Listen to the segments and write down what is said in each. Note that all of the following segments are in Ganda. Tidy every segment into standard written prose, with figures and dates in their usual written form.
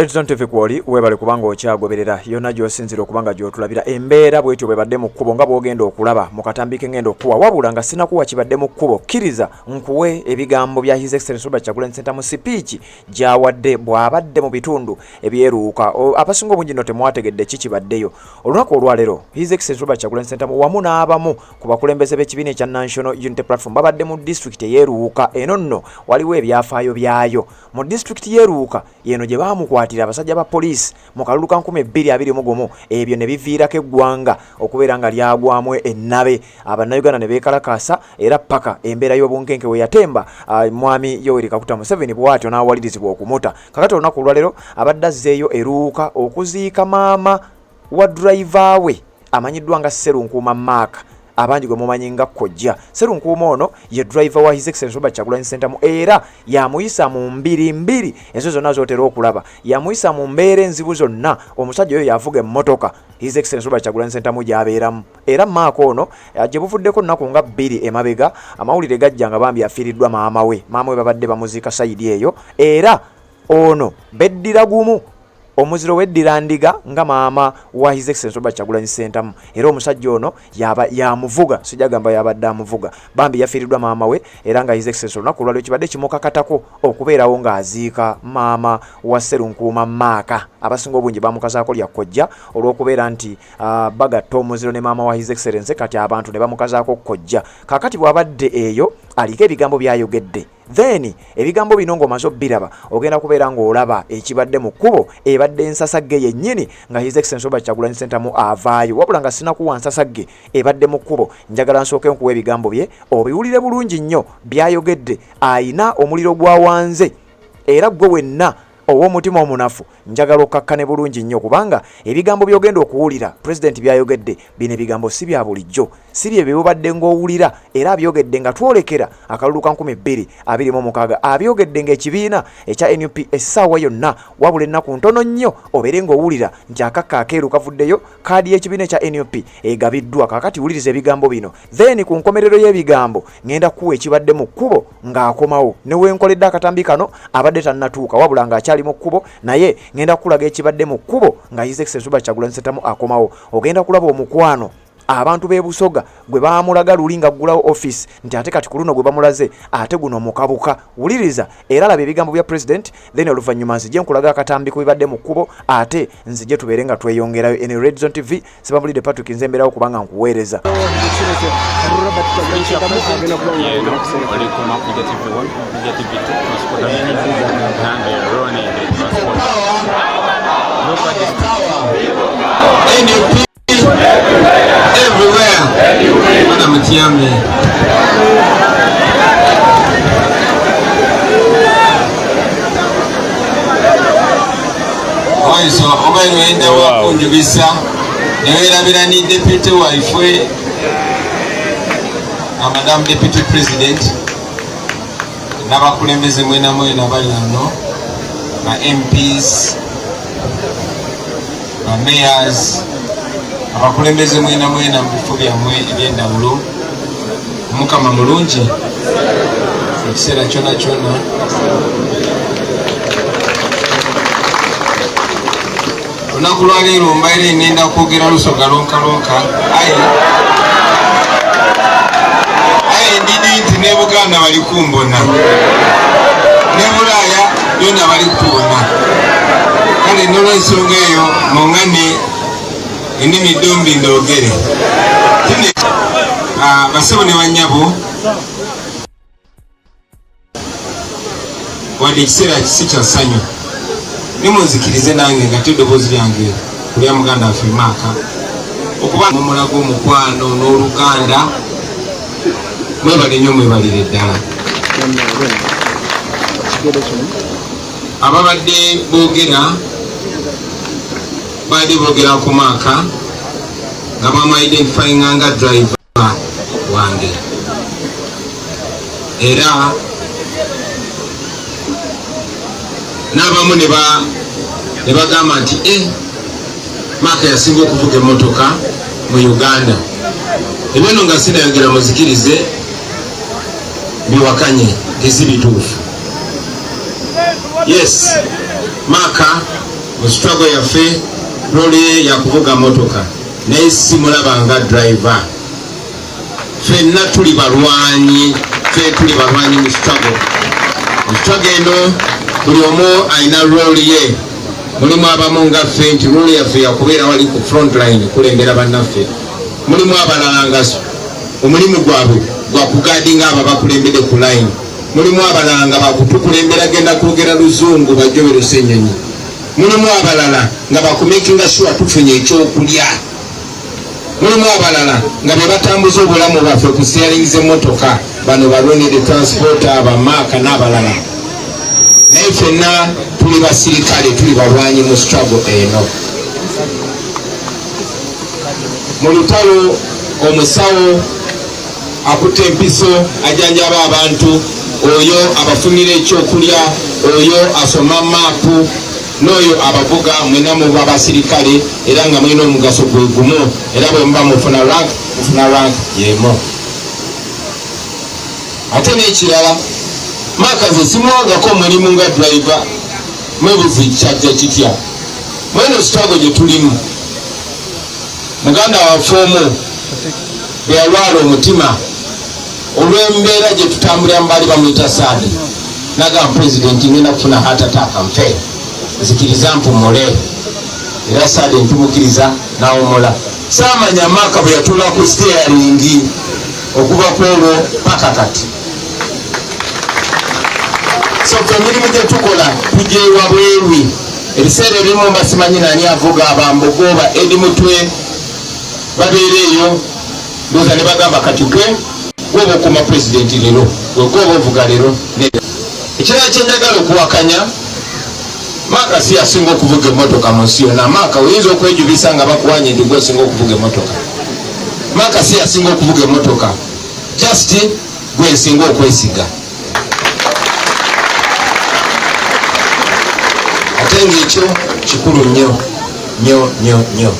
Red Zone TV kwoli webale kubanga okyagoberera yonna gy'osinzira okubanga gy'otulabira embeera bwetyo bwebadde mu kkubo nga bw'ogenda okulaba mu katambike ngendo okuwa wabula nga sinakuwa kibadde mu kkubo kkiriza nkuwe ebigambo bya His Excellency Robert Kyagulanyi Ssentamu mu sipiiki gy'awadde bw'abadde mu bitundu ebyeruuka abasinga obungi nno temwategedde kibaddeyo olunaku olwaleero His Excellency Robert Kyagulanyi Ssentamu wamu n'abamu ku bakulembeze b'ekibiina ekya National Unity Platform babadde mu district eyeeruuka eno nno waliwo ebyafaayo byayo mu district yeeruuka yeno gye baamukwatira abasajja ba poliisi mu kalulu ka 2021 ebyo ne biviirako eggwanga okubeera nga lyagwamu ennabe abannayuganda ne beekalakaasa era paka embeera y'obunkenke we yatemba mwami Yoweri Kaguta Museveni bw'atyo n'awalirizibwa okumuta kakati olunaku olwaleero abadde azzeeyo eruuka okuziika maama wa driver we amanyiddwa nga Sserunkuuma Mark abangi gwe mumanyi nga Kkojja Sserunkuuma ono ye driver wa His Excellency Robert Kyagulanyi Ssentamu era yamuyisa mu mbiri ezo zonna z'otera okulaba yamuyisa mu mbeera enzibu zonna omusajja oyo yavuga emmotoka His Excellency Robert Kyagulanyi Ssentamu gy'abeeramu era maako ono gye buvuddeko nnaku nga 2 emabega amawulire gajja nga bambi afiiriddwa maama we babadde bamuziika sayidi eyo era ono beddira gumu omuziro weddira ndiga nga maama wa His Excellency Robert Kyagulanyi Ssentamu era omusajja ono yamuvuga sijagamba yabadde amuvuga bambi yafiiriddwa maama we era nga His Excellency olunaku olwaleero kibadde kimukakatako okubeerawo ng'aziika maama wa Sserunkuuma Maaka abasinga obungi bamukazaako lya Kkojja olw'okubeera nti bagatta omuziro ne maama wa His Excellency kati abantu ne bamukazaako Kkojja kakati bw'abadde eyo aliko ebigambo byayogedde then ebigambo bino ng'omaze obbiraba ogenda kubeera ng'olaba ekibadde mu kkubo ebadde ensasagge yennyini nga His Excellency Robert Kyagulanyi Ssentamu avaayo wabula nga sinakuwa nsasagge ebadde mu kkubo njagala nsooke nkuwa ebigambo bye obiwulire bulungi nnyo byayogedde ayina omuliro gwa wanze era gwe wenna ow'omutima omunafu njagala okkakkane bulungi nnyo kubanga ebigambo by'ogenda okuwulira pulezidenti byayogedde bino ebigambo si bya bulijjo si bye byobadde ng'owulira era abyogedde nga twolekera akalulu ka 2026 abyogedde ng'ekibiina ekya NUP essaawa yonna wabula ennaku ntono nnyo obeere ng'owulira nti akakka akeeru kavuddeyo kaadi y'ekibiina ekya NUP egabiddwa kaakati wuliriza ebigambo bino then ku nkomerero y'ebigambo ngenda kuwa ekibadde mu kkubo ng'akomawo ne wenkoledde akatambi kano abadde tannatuuka wabula ng'akyali mu kkubo naye ngenda kulaga ekibadde mu kkubo nga His Excellency Robert Kyagulanyi Ssentamu akomawo ogenda kulaba omukwano abantu b'e Busoga gwe baamulaga luli nga ggulawo office nti ate kati ku luno gwe bamulaze ate guno mukabuka wuliriza era laba ebigambo bya president then oluvannyuma nzije nkulaga akatambi ku bibadde mu kkubo ate nzije tubeere nga tweyongerayo ene Red Zone TV sebamulide Patrick nzemberawo kubanga nkuweereza everywhere. Madam Tiame. So obaino enda wakunjubisa newerabira ni deputy wifwe Madam Deputy President n'abakulembeze mwena bali wano ba MPs ba mayors abakulembeze mwena mu bifo byammwe eby'endawulo Mukama mulungi ekiseera kyona olunaku lwaleero mbaire ngenda kwogera Lusoga lonkalonka aye ndidi nti ne Buganda bali kumbona ne Bulaaya yonna bali kubona kale n'olwensonga eyo muŋŋane endimi dombi ndogere basebo ne bannyabo wadde ekiseera si kya ssanyu nimunzikirize nange nga teddoboozi lyange kulya muganda waffe Maaka okuba mumulaga omukwano n'oluganda mwebale nnyo mwebalire ddala ababadde boogera badde boogera ku Maaka nga bamu-identifying nga driver wange era n'abamu ne bagamba nti Maaka yasinga okuvuga emmotoka mu Uganda ebyo nno nga sinayogera muzikirize biwakanye tezibituufu yes Maaka mu struggle yaffe lori ya kuvuga motoka naye simulaba nga driver. Ffenna tuli balwanyi mu struggle. Mu struggle eno buli omu alina lori ye. Mulimu abamu nga ffe nti lori yaffe yakubeera wali ku front line kulembera bannaffe. Mulimu abalala nga omulimu gwabwe gwa kugadinga abo bakulembere ku line. Mulimu abalala nga bakutukulembera genda kwogera luzungu bajobero Ssenyonyi. Mulimu abalala nga bakumakinga sure tufunye ekyokulya. Mulimu abalala nga be batambuza obulamu bwaffe ku steering z'emmotoka bano balonere transporter abamaaka n'abalala. Naye ffenna tuli basirikale tuli balwanyi mu struggle eno. Mu lutalo omusawo akutte empiso ajanjaba abantu, oyo abafunira ekyokulya, oyo asoma maapu, n'oyo abavuga mwena muba basirikale era nga mwena omugaso gwe gumu era bwe muba mufuna rank yemo. Ate n'ekirala maaka ze simuwangako mulimu nga driver mwebuzi kyajja kitya. Mweno struggle gye tulimu muganda waffe omu bwe yalwala omutima olw'embeera gye tutambulira mu baali bamuyita Saadi nagamba pulezidenti ngenda kufuna heart attack nfe nzikiriza mpumule era Saadi ntumukiriza nawummula. Saamanya maaka bwe yatula ku steeringi okuva ku olwo paka kati. So ffe emirimu gye tukola tujeewa bwerwi. Ebiseera ebimu basimanyi nani avuga abambogo oba edi mutwe babeera eyo ndowooza ne bagamba kati gwe oba okuma pulezidenti leero gwegwe oba ovuga leero. Ekirala kyenjagala okuwakanya maaka si asinga okuvuga emmotoka mu nsi yonna. Maaka oyinza okwejubisa nga bakuwanya nti gwe osinga okuvuga emmotoka. Maaka si asinga okuvuga emmotoka, just gwe nsinga okwesiga. Ate ng'ekyo kikulu nnyo.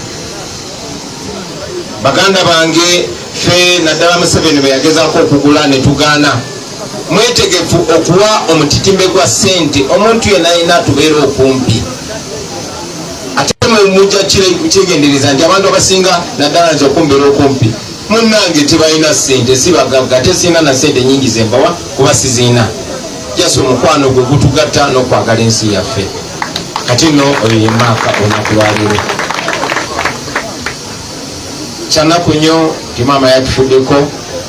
Baganda bange ffe naddala Museveni bwe yagezaako okugula ne tugaana. Mwetegefu okuwa omutitimbe gwa ssente omuntu yenna alina atubeera okumpi. Ate mujja kyegendereza nti abantu abasinga naddala nze okumbeera okumpi munnange tebalina ssente, si bagagga, tesirina na ssente nyingi zembawa kuba siziina. Jasi omukwano gwe gutugatta n'okwagala ensi yaffe. Kati nno oyo ye maaka olunaku lwaleero. Kyanaku nnyo ti maama yatufuddeko.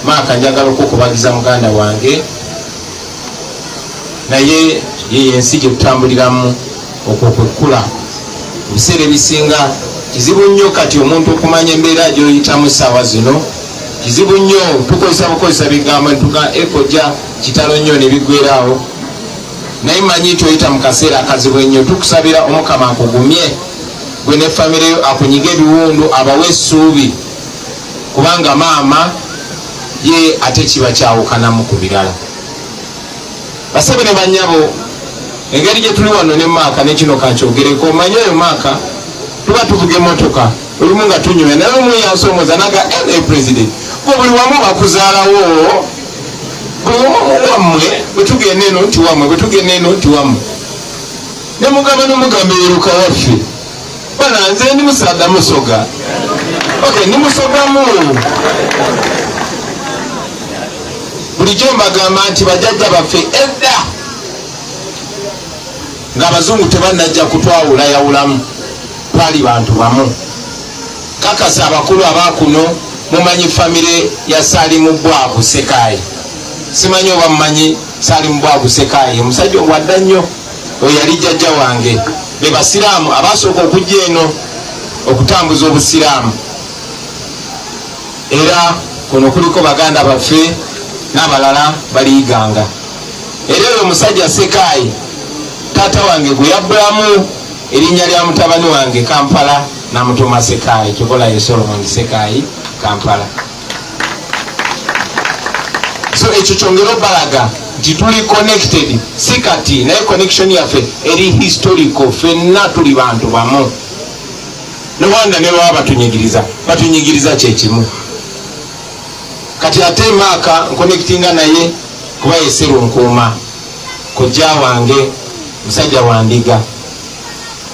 Maaka njagala okukubagiza muganda wange naye ye ensi gye tutambuliramu okwokwekula. Ebiseera ebisinga kizibu nnyo kati omuntu okumanya embeera gy'oyitamu ssaawa zino. Kizibu nnyo bukozesa bigambo ntuga ekojja kitalo nnyo ne biggweeraawo. Naye manyi toyita mu kaseera akazibu ennyo. Tukusabira Omukama akugumye gwe ne famire yo, akunyiga ebiwundu, abawe essuubi, kubanga maama ye ate kiba kyawukanamu ku birala. Basabe ne bannyabo, engeri gye tuli wano ne maaka nekino kankyogereko. Manyi oyo maaka tuba tuvuga emmotoka olumu nga tunywa naye olumu yansomooza naga president gwe buli wamu bakuzaalawo, buli wamu wammwe bwe tugenda eno nti wammwe, bwe tugenda eno nti wammwe. Ne mugamba n'omugamba eruka waffe bana nze ndi Musaada Musoga. Okay, ndi Musogamu. Bulijjo mbagamba nti bajjajja baffe edda ng'abazungu tebannajja kutwawulayawulamu, twali bantu bamu. Kakasa abakulu abaakuno mumanyi famire ya Saalimu Bwavu Sekaayi. Simanyi oba mumanyi Saalimu Bwavu Sekaayi, omusajja owadda nnyo, oyo yali jjajja wange. Be basiraamu abaasooka okujja eno okutambuza obusiraamu. Era kuno kuliko baganda baffe n'abalala baliyiganga. Era oyo omusajja Sekaayi taata wange gwe yabbulamu erinnya lya mutabani wange Kampala n'amutuma Sekaayi, Kibola ye Solomon Sekaayi Kampala. So ekyo kyongera obbalaga nti tuli connected, si kati naye connection yaffe eri historical. Ffenna tuli bantu bamu. Newanda ne baba batunyigiriza kyekimu. Kati ate maakanconnectinga naye kuba yeseru nkuuma kojja wange musajja wandiga.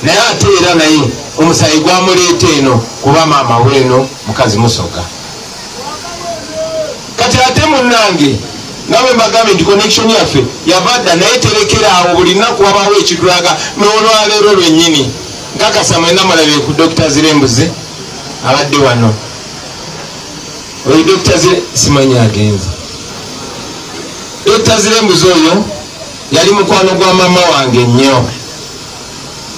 naye ate era naye omusayi gwamuleeta eno kuba maama weeno mukazi Musoga. Kati ate munnange nawe mbagambe nti connection yaffe yavadda naye terekeraawo buli nnaku wabaawo ekitulaga n'olwaleero lwennyini nkakasa mwena mulabe ku Dr. Zirembuze abadde wano. Oyo Dr. simanyi agenze. Dr. Zirembuze oyo yali mukwano gwa mama wange nnyo,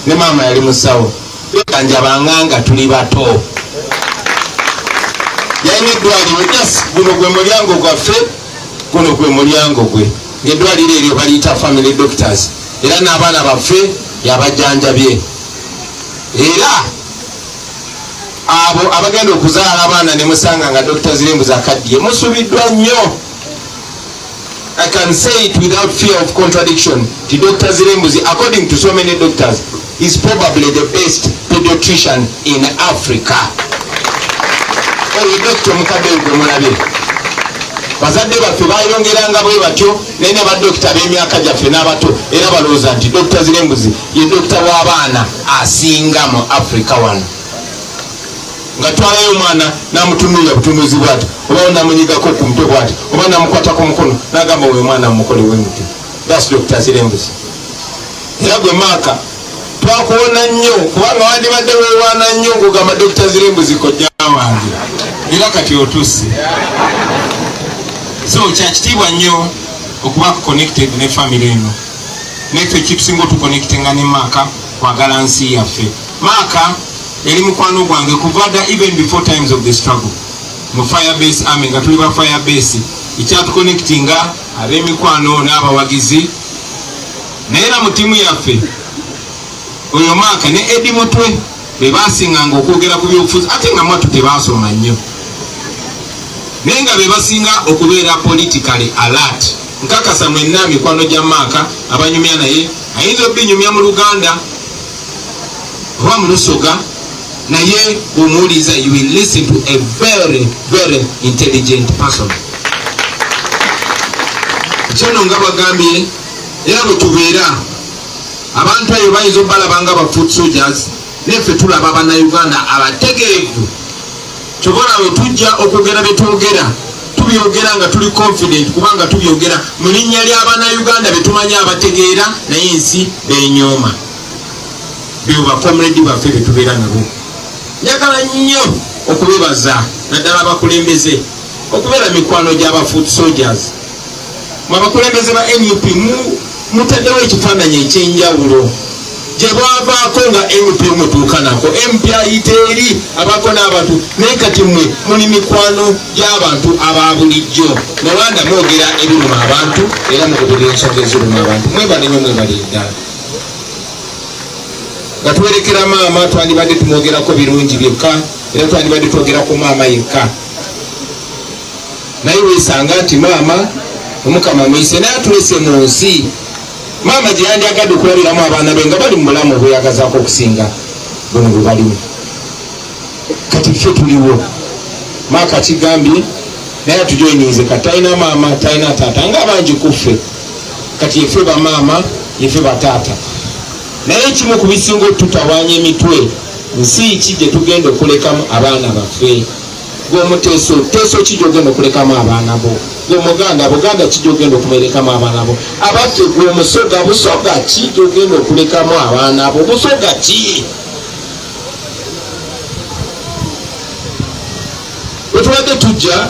ne maama yali musawo kanjabanga nga tuli bato. Yalina eddwaliro just guno gwe mulyango gwaffe, guno gwe mulyango gwe, ng'eddwaliro eryo baliyita family doctors, era n'abaana baffe yabajjanjabye. Era abo abagenda okuzaala abaana ne musanga nga Dr. Zirembuze akaddiye musubiddwa nnyo. I can say it without fear of contradiction. The Dr. Zirembuze, according to so many doctors, is probably the best pediatrician in Africa. Oyo Dr. Mukadde gwe mulabe. Bazadde baffe bayongeranga bwe batyo naye ne badokita b'emyaka gyaffe n'abato era balowooza nti Dr. Zirembuze ye dokita w'abaana asinga mu Africa wano. Nga twalayo omwana n'amutunuulira butunuuzi bw'ati, oba namunyigako ku mutwe bw'ati, oba namukwatako mukono n'agamba oyo mwana mumukolewo emutwe. That's Dr. Zirembuze. Era gwe maaka twakuwona nnyo kubanga wandibadde weewaana nnyo ng'ogamba Dr. Zirembuze kojja wange, era kati otuuse. So kyakitiibwa nnyo okuba connected ne family eno. Neffe kitusinga otuconnectinga ne maaka kwagala nsi yaffe. Maaka yali mukwano gwange kuvada even before times of the struggle. Mu Firebase Army nga tuli ba Firebase ekyatuconnectinga ab'emikwano n'abawagizi. Naye era mu ttiimu yaffe oyo maaka ne Eddie Mutwe be baasinganga okwogera ku byobufuzi ate nga mwattu tebaasoma nnyo. Naye nga be basinga okubeera politically alert. Nkakasa mwenna mikwano gya maaka abanyumya naye ayinza obbinyumya mu Luganda oba mu Lusoga, naye bw'omuwuliza you will listen to a very very intelligent person. Kyono nga bagambye era bwe tubeera abantu ayo bayinza obbalaba nga ba foot soldiers, neffe tulaba bannayuganda abategeevu. Kyobala we tujja okwogera bye twogera tubyogera nga tuli confident kubanga tubyogera mu linnya ly'abannayuganda be tumanyi abategeera naye ensi benyooma. Byo bakomredi baffe be tubeera nabo. Njagala nnyo okubebaza naddala abakulembeze okubeera mikwano gy'aba foot soldiers. Mu abakulembeze ba NUP mutaddewo ekifaananyi ekyenjawulo gye bwavaako nga NUP mutuuka nako MP ayita eri abaako n'abantu, naye kati mmwe muli mikwano gy'abantu aba bulijjo. Mulwanda mwogera ebiruma abantu era mugoberera ensonga eziruma abantu. Mwebale nnyo mwebale ddala. Nga twerekera maama twandibadde tumwogerako birungi byekka era twandibadde twogera ku maama yekka. Naye weesanga nti maama omukama muyise naye atulese mu nsi. Maama gye yandyagadde okulabiramu abaana be nga bali mu bulamu obweyagazaako okusinga buno bwe balimu. Kati ffe tuliwo. Maaka kigambye naye atujoyininze kati talina maama talina taata ng'abangi ku ffe. Kati yeffe bamaama yeffe bataata. Naye ekimu ku bisinga otutawaanya emitwe nsi ki gye tugenda okulekamu abaana baffe. Gw'omuteeso teeso ki gy'ogenda okulekamu abaana bo? Gw'omuganda Buganda ki gy'ogenda okumelekamu abaana bo? Abaffe gw'omusoga Busoga ki gy'ogenda okulekamu abaana bo? Busoga ki? Bwe tubadde tujja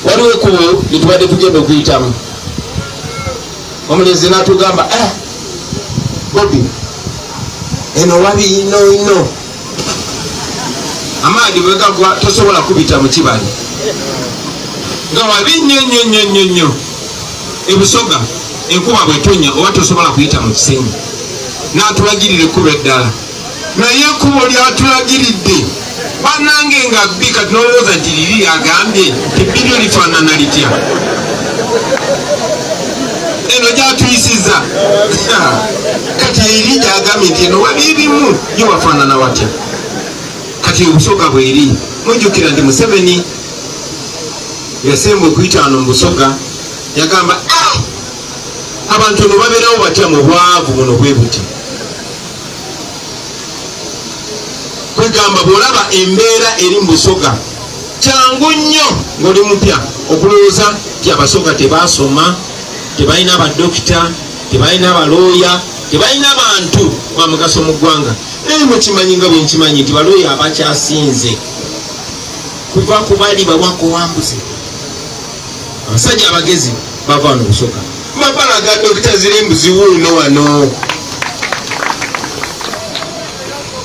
waliwo ekkubo lye tubadde tugenda okuyitamu. Omulenzi n'atugamba Bobby eno wabi ino amaadi bwe gagwa tosobola kubita mu kibali nga wabi nnyo ebusoga enkuba bwetonya oba tosobola kuyita mu kisenyi. N'atulagirira ekkubo eddala naye ekkubo lyatulagiridde bannange nga bbi kati n'olowooza nti liri agambye ebbiryo lifaanana litya. Eno gyatuyisiza kati eri gyagambye nti eno wali ebimu yo wafaanana watya. Kati obusoga bweri mujjukira nti Museveni yasemba okuyita wano mu Busoga yagamba abantu no babeerawo batya mu bwavu buno bwe buti. kwegamba bw'olaba embeera eri mu Busoga kyangu nnyo ng'oli mupya okulowooza nti Abasoga tebasoma, tebalina abadokita, tebalina abalooya, tebalina abantu bamugaso mu ggwanga. Naye mukimanyi nga bwe nkimanyi nti balooya abakyasinze kuva ku bali bawakuwambuzi, abasajja abagezi bava wano Busoga babalaga dokita Zirembuzi wuuno wano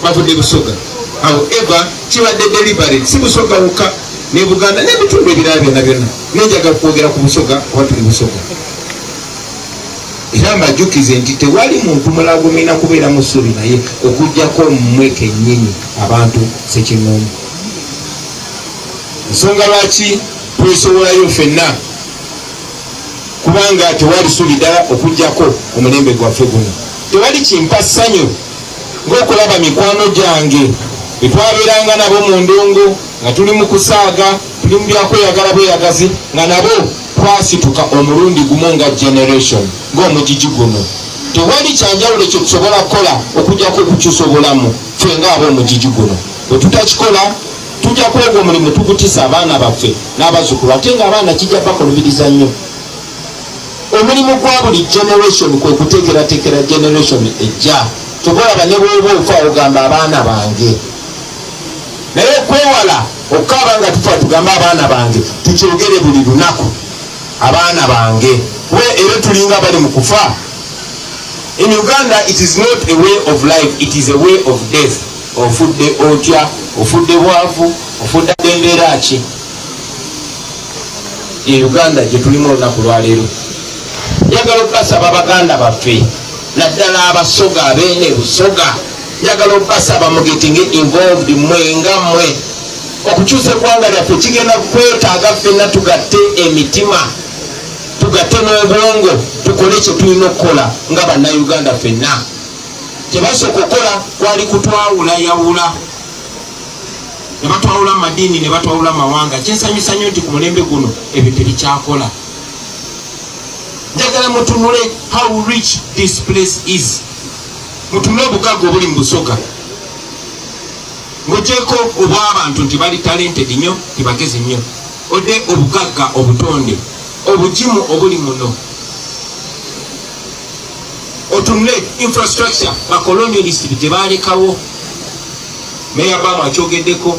bavudde Busoga. However kibadde deliberate, si Busoga wokka ne Buganda n'ebitundu ebirala byonna byonna. Nenjaga kwogera ku Busoga oba tuli Busoga era mbajjukize nti tewali muntu mulagumina kubeera mu ssuubi naye okuggyako mmwe kennyini abantu Ssekinnoomu. Ensonga lwaki twesobolayo ffenna kubanga tewali ssuubi ddala okuggyako omulembe gwaffe guno. Tewali kimpa ssanyu ng'okulaba mikwano gyange betwabeeranga nabo mu ndongo nga tuli mu kusaaga, tuli mu byakweyagala bweyagazi, nga nabo twasituka omulundi gumu nga generation ng'omugigi guno. Tewali kyanjawulo kye tusobola kukola okuggyako okukyusa obulamu ffe ng'ab'omugigi guno. Bwe tutakikola tujja kwega omulimu tugutisa abaana baffe n'abazzukulu, ate ng'abaana kijja bakulubiriza nnyo. Omulimu gwa buli generation kwe kuteekerateekera generation ejja. Tukolaba ne bw'oba ofa ogamba abaana bange, naye okwewala okukaaba nga tufa tugamba abaana bange, tukyogere buli lunaku abaana bange, we era tulinga bali mu kufa. In Uganda it is not a way of life, it is a way of death. Ofudde otya, ofudde bwavu, ofudde embeera ki? Ye Uganda gye tulimu olunaku lwaleero. Njagala okubasaba Abaganda baffe naddala Abasoga abeene Busoga, njagala okubasaba mugetinge involved mmwe nga mmwe. Okukyusa eggwanga lyaffe kigenda kwetaaga ffenna tugatte emitima, tugatte n'obwongo, tukole kye tulina okukola nga bannayuganda ffenna. Tebasooka okukola kwali kutwawulayawula, ne batwawula mu madiini ne batwawula mu mawanga. Kyensanyusa nnyo nti ku mulembe guno ebyo tebikyakola. Njagala mutunule how rich this place is. Mutunule obugagga obuli mu Busoga, ng'ogyeko obw'abantu nti bali talented nnyo, tibagezi nnyo, odde obugagga obutonde, obugimu obuli muno. Otunule infrastructure bacolonialist gye baalekawo. Meya Bama akyogeddeko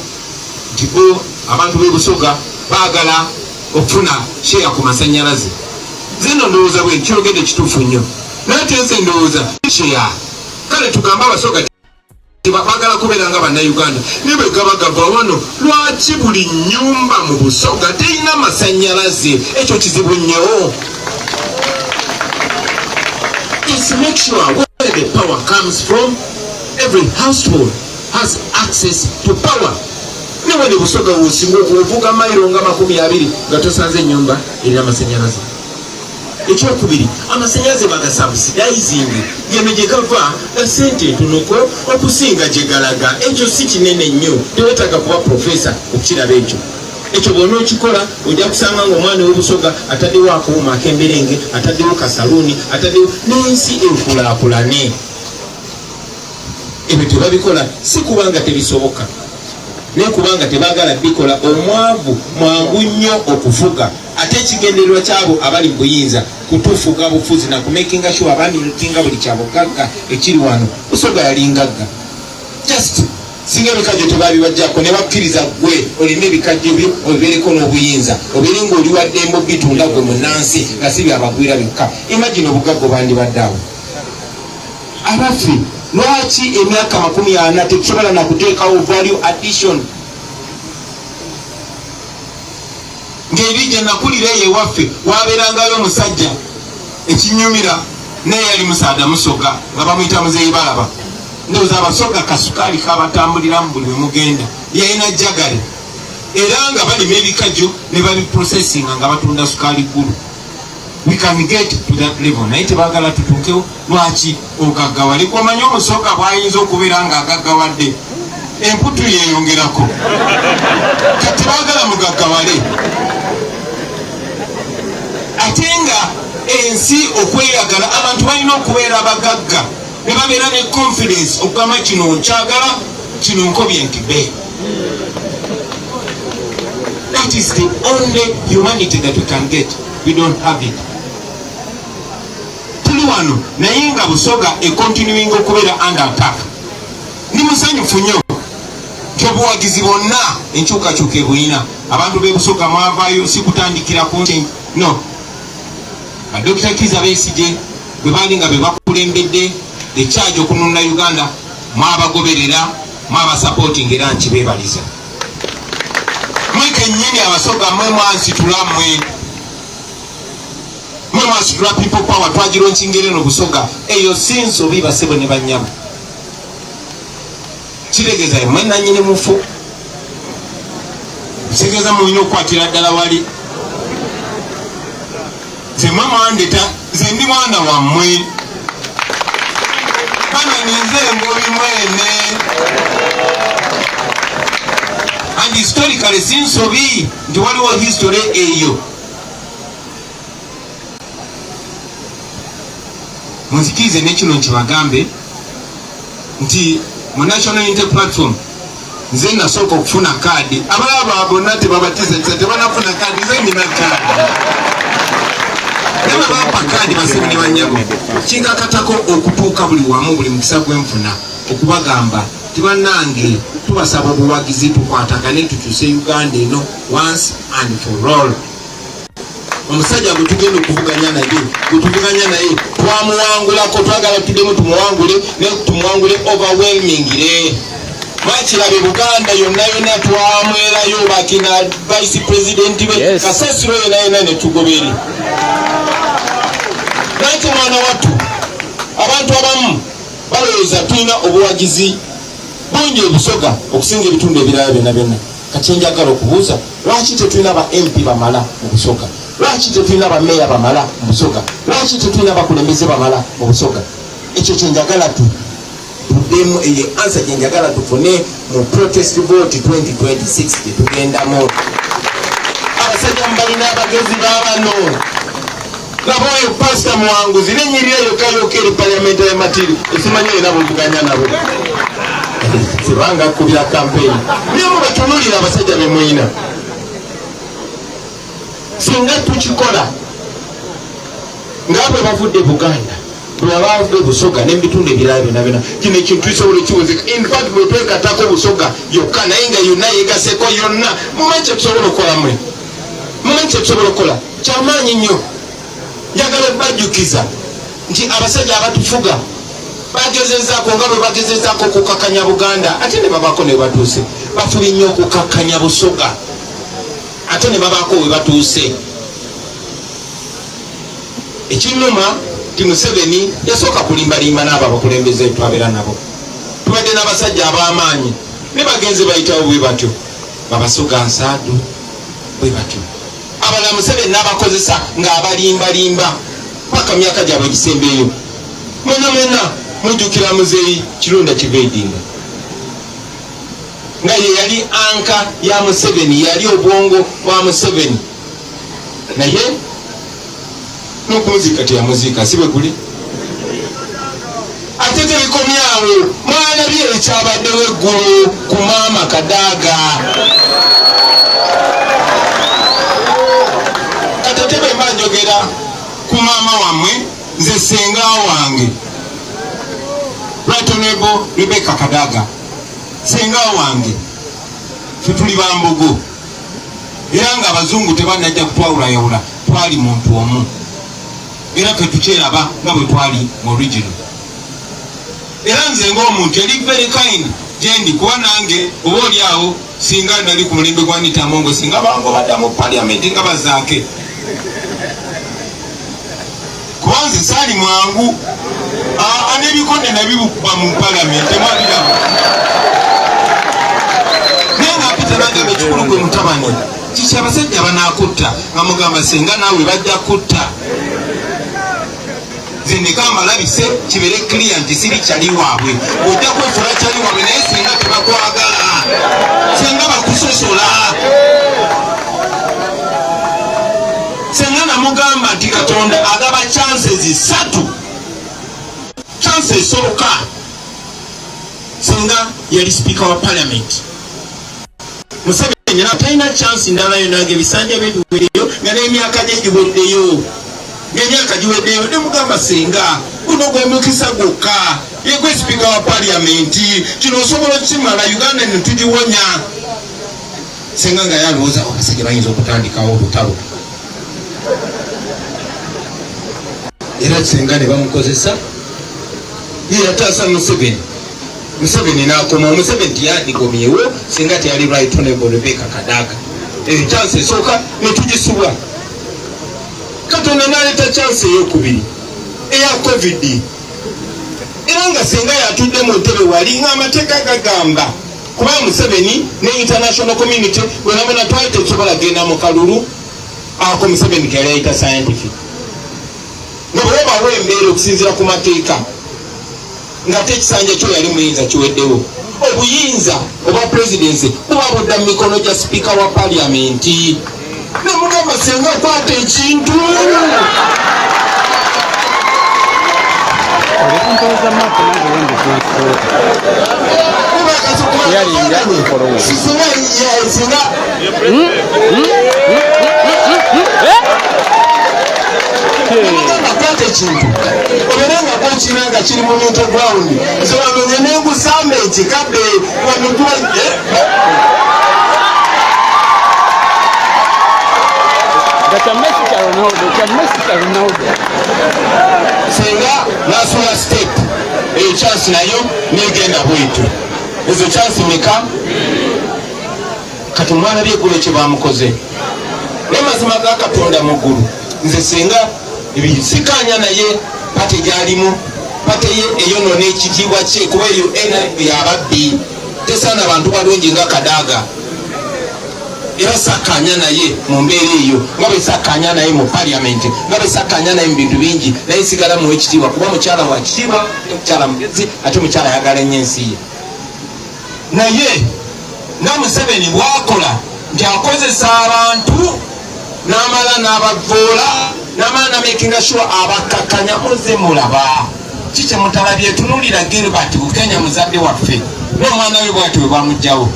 nti bo abantu b'e Busoga baagala okufuna share ku masannyalaze. Zino ndowooza bwe kyogedde kituufu nnyo, naye tense ndowooza share. Kale tugamba Abasoga bagala kubeera nga bannayuganda ne bwe gaba gava wano, lwaki buli nnyumba mu Busoga terina masannyalaze? Ekyo kizibu nnyo. Just make sure where the power comes from, every household has access to power. Newe ne Busoga wosinga okuvuga mayiro nga 20 nga tosanze ennyumba erina masannyalaze. Ekyokubiri, amasannyalaze bagasubsidizing, geno gye gava sente ntonoko okusinga gye galaga. Ekyo si kinene nnyo, tewetaaga kuba profesa okukiraba ekyo. Ekyo bw'ona okikola ojja kusanga ng'omwana w'Obusoga ataddewo akuuma ak'emberenge, ataddewo kasaluuni, ataddewo n'ensi enkulaakulane. Ebyo tebabikola si kubanga tebisoboka, naye kubanga tebaagala bikola. Omwavu mwangu nnyo okufuga, ate ekigendererwa kyabo abali mu buyinza kutufuga bufuzi na kumakinga sure abamilkinga buli kyabugagga ekiri wano. Busoga yali ngagga, just singa ebikajjo tebabibajjako ne bakkiriza gwe olina ebikajjo byo obibeereko n'obuyinza, obeere ng'oli waddembe obitunda gwe munnansi nga si byabagwira byokka. Imagine obugagga bandibaddeawo. Abaffe lwaki emyaka 40 tetusobola na kuteekawo value addition? Ng'ebijja nakulira eyo ewaffe wabeerangayo omusajja ekinyumira naye yali musaada Musoga nga bamuyita Muzeeyi Balaba. Ndowooza Abasoga kasukaali kabatambulira mu buli we mugenda, yalina jagale era nga balima ebikajjo ne babiprocessinga nga batunda sukaali ggulu. We can get to that level. Naye tebaagala tutuukewo. Lwaki? Ogaggawale. Omanyi Omusoga bw'ayinza okubeera ng'agaggawadde, emputu yeeyongerako. Kati baagala mugaggawale. Ate nga ensi okweyagala, abantu balina okubeera abagagga ne babeera ne confidence okugamba kino nkyagala, kino nkobye ntibe. That is the only humanity that we can get. We don't have it. Tuli wano naye nga Busoga continuing okubeera under attack. Ni musanyufu nnyo obuwagizi bonna enkyukakyuka ebulina abantu b'e Busoga mwavaayo si kutandikira ku no. Dr. Kizza Besigye bwe baali nga be bakulembedde ekyajo okununula Uganda mwabagoberera mwabasupporting era nkibeebaliza. Mwe kennyini Abasoga mwe mwansitula mwe mwasitula people power twagironkinga eno Busoga eyo si nsobi basebo ne bannyabo. Kitegeeza mwe nannyini mufu kitegeeza mulina okukwatira ddala wali zemwe mwandeta ze ndi mwana wammwe bananize engobi mwene and historically si nsobi nti waliwo history eyo. Munzikirize nekino nkibagambe nti mu National Unity Platform nze nasooka okufuna kaadi abalaba bonna tebabatiza tebanafuna kaadi nze nina kaadi nebabapa kaadi basibu ne banyago kinkakatako okutuuka buli wamu buli mukisa gwenfuna okubagamba tibannange tubasaba obuwagizi tukwatagane tukyuse Uganda eno once and for all. Omusajja gwe tugenda okuvuganya naye twamuwangulako twagala tuddemu tumuwangule ne tumuwangule overwhelmingly. Bakirabe Buganda yonna twamwerayo bakina vice president be Kasasiro yonna ne tugoberi. Naye mwana wattu abantu abamu balowooza tulina obuwagizi bungi Busoga okusinga ebitundu ebirala byonna. Kati njagala okubuuza lwaki tetulina ba MP bamala mu Busoga? Lwaki tetulina ba meya bamala mu Busoga? Lwaki tetulina bakulembeze bamala mu Busoga? Ekyo kyenjagala tuddemu eyo answer kyenjagala tufune mu protest vote 2026 tetugendamu. Abasajja mubalina abagezi babano gaboyo pastor muwanguzi nenyirira yokayoka eri parliament ya Matiri esimanyi era buvuganya nabo sibanga kubira campaign niyo batunulira abasajja bemwina singa tukikola ngabwe bavudde Buganda bwabavudde Busoga n'ebitundu ebirala byonna kino ekintu kisobola ekiwozeka. In fact bwe twekatako Busoga yokka naye nga yonna yegaseko yonna mumanyi tusobola okukola mumanyi tusobola okukola kyamaanyi nnyo. Njagala bajjukiza nti abasajja abatufuga bagezezaako nga bwe bagezezaako okukakanya Buganda ate ne babaako ne batuuse bafubye nnyo okukakanya Busoga ate ne babaako we batuuse. Ekinnuma ti Museveni yasooka kulimbalimba n'abo abakulembeze twabeera nabo. Tubadde n'abasajja ab'amaanyi ne bagenze bayitawo bwe batyo babasoga nsaadu bwe batyo. Abalala Museveni n'abakozesa ng'abalimbalimba paka myaka gyabwe gisembeeyo. Mwena mujjukira Muzeeyi Kirunda Kibeedinga nga ye yali anka ya Museveni, yali obwongo bwa Museveni, naye n'okumuzika teyamuzika si bwe guli. Ate tebikomyawo mwana bye ekyabaddewo eggulu ku maama Kadaga. Katatebe mbanjogera ku maama wammwe nze senga wange Right Honorable Rebecca Kadaga senga wange ffe tuli Bambogo era nga abazungu tebannajja kutwawulayawula twali muntu omu era ffe tukyeraba nga bwe twali mu original. Era nze ng'omuntu eri very kind gyendi kuba nange oba oli awo singa nali ku mulembe gwa Nitamongo singa bango badda mu paliamenti nga bazaake kuba nze saali mwangu n'ebikonde nabibukuba mu paliamenti mwabiraba naye ng'apita nagamba ekikulu gwe mutabani kiki abasajja banaakutta nga mugamba singa naawe bajja kutta nze negamba labise kibere clear nti siri kyali waabwe ojja kwefula kyali waabwe naye singa tebakwagala singa bakusosola singa namugamba nti Katonda agaba chances 3 chance esooka Senga yali speaker wa parliament. Museveni talina chance ndala yonna ng'ebisanja bye biweddeyo nga n'emyaka gye giweddeyo. Ng'emyaka giweddeyo ne mugamba Senga guno gwe mukisa gwokka ye gwe speaker wa parliament kino osobola okukimala Uganda ne tugiwonya. Senga nga yalowooza abasajja bayinza okutandikawo olutalo. Era Senga ne bamukozesa ye yataasa Museveni n'akoma. Museveni tiyadikomyewo singa teyali Right Honorable Rebecca Kadaga. Chance esooka ne tugisubwa. Katonda n'aleeta chance ey'okubiri eya COVID. Era nga Senga yatudde mu ntebe wali ng'amateeka gagamba kuba Museveni ne international community bwenabona twali tetusobola genda mu kalulu ako Museveni ke yali ayita scientific. Nga bwebawo embeera okusinziira ku mateeka nga tekisanja kyo yali muyinza kiweddewo. Obuyinza obwa presidency buba budda mu mikono gya speaker wa parliament. Ne mugamba Senga kwata ekintu. Akwata ekintu oberenga kwekina nga kiri mu neutral ground nze wamenye negusamba ekikadde wamigula Senga nasula step eyo chance nayo negenda bwitu. Ezo chance meka kati mwana byegule kye bamukoze nemazima ga Katonda muggulu. Nze Senga ibisikanya naye pate gyalimu pate ye eyonona ekitiibwa kye kuba eyo NRP yababbi tesaana bantu balungi nga Kadaga. Era sakanya naye mu mbeera eyo nga bwe sakanya naye mu parliament nga bwe sakanya naye mu bintu bingi naye sigala mu ekitiibwa kuba mukyala wa kitiibwa mukyala mugezi ate mukyala ayagala ennyo ensi ye. Naye nga Museveni bwakola nti akozesa abantu n'amala n'abavoola n'amala n'amakinga sure abakakanya muze mulaba kikye mutalabye. Tunuulira Gilbert Bukenya muzadde waffe n'omwana we bwati bwe bamugjawo.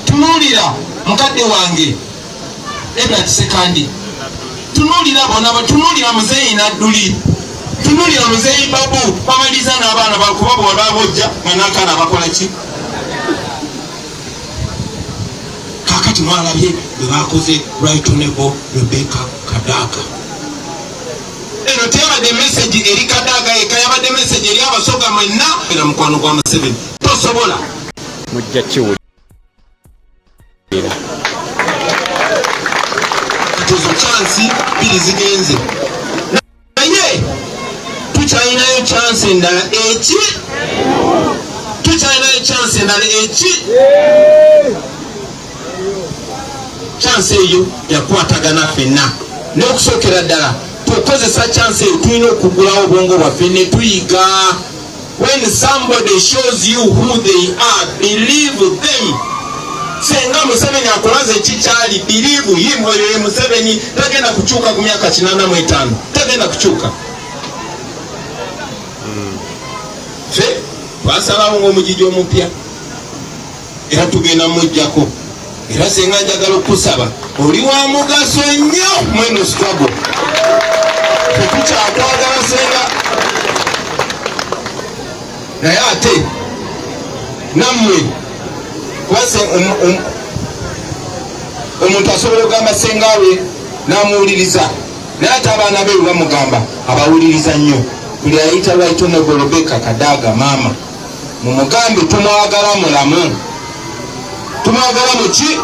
Tunuulira mukadde wange Edward Sekandi. Tunuulira bona tunuulira Muzeeyi Nadduli. Tunuulira Muzeeyi Babu bamaliza n'abaana bakuba bwe babojja nga n'akaana bakola ki. Kakati mwalabye bwe bakoze Right Honorable Rebecca Kadaga. Eno teyabadde message eri Kadaga eka yabadde message eri abasoga mwenna era mukwano gwa Museveni tosobola mujja kiwulira. Tuzo chance biri zigenze naye tukyalinayo chance endala eki tukyalinayo chance endala eki chance eyo yakwatagana ffenna n'okusookera ddala tukozesa chance eyo tulina okugulawo obwongo bwaffe ne tuyiga. When somebody shows you who they are, believe them. Senga Museveni akolaze ekikyali believe him. Oyo Museveni tagenda kukyuka ku myaka 85 tagenda kukyuka. Fe twasalawo ng'omugigi omupya era tugenda mujjako. Era Senga njagala okusaba oli wa mugaso nnyo mweno struggle. Tukyakwagala Senga naye ate nammwe kwase omuntu asobola okugamba Senga we n'amuwuliriza naye ate abaana be bamugamba abawuliriza nnyo. Buli ayita Right Honorable Rebecca Kadaga maama mumugambe tumwagala mulamu. Tumwagala muki?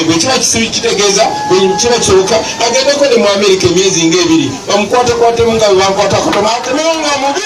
Bwe kiba kitegeeza bwe kiba kisoboka agendeko ne mu Amerika emyezi ng'ebiri bamukwatekwatemu nga bwe bankwatakotomatemenga mubi.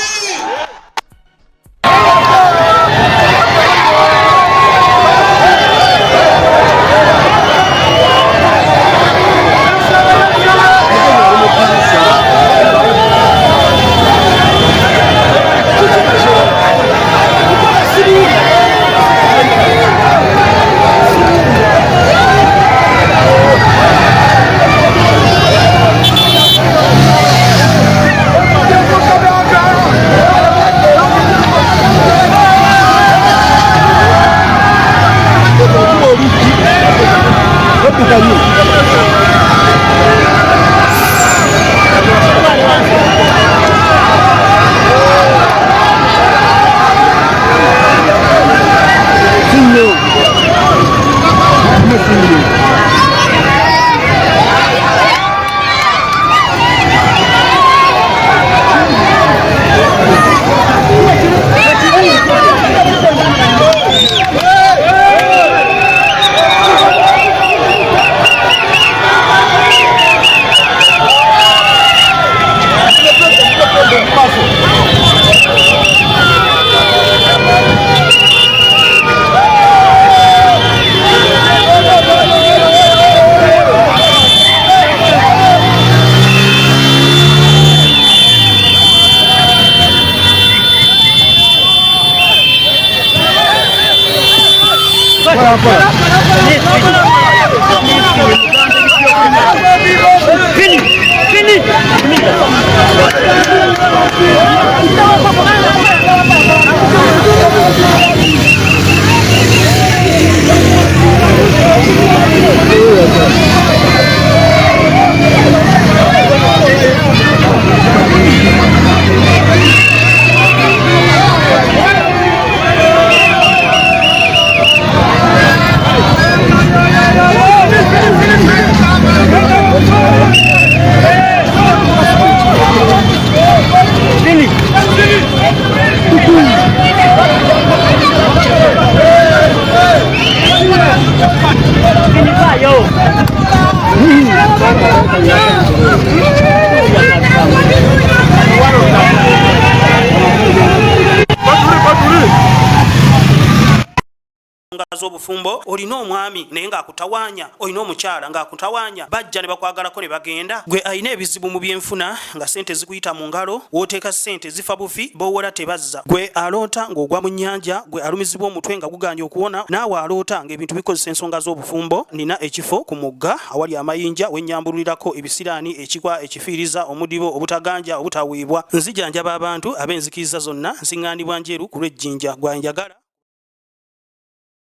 z'obufumbo olina omwami naye ng'akutawanya, olina omukyala ng'akutawanya, bajja ne bakwagalako ne bagenda. Gwe alina ebizibu mu byenfuna nga sente zikuyita mu ngalo, w'oteeka sente zifa bufi b'owola tebazza. Gwe aloota ng'ogwa mu nnyanja, gwe alumizibwa omutwe nga guganye okuwona, naawe aloota ng'ebintu bikozesa ensonga z'obufumbo. Nina ekifo ku mugga awali amayinja wennyambulirako ebisiraani, ekikwa, ekifiiriza, omudibo, obutaganja, obutaweebwa. Nzijanjaba abantu ab'enzikiriza zonna, nsiŋŋaanibwa njeru ku lw'ejjinja gwanjagala.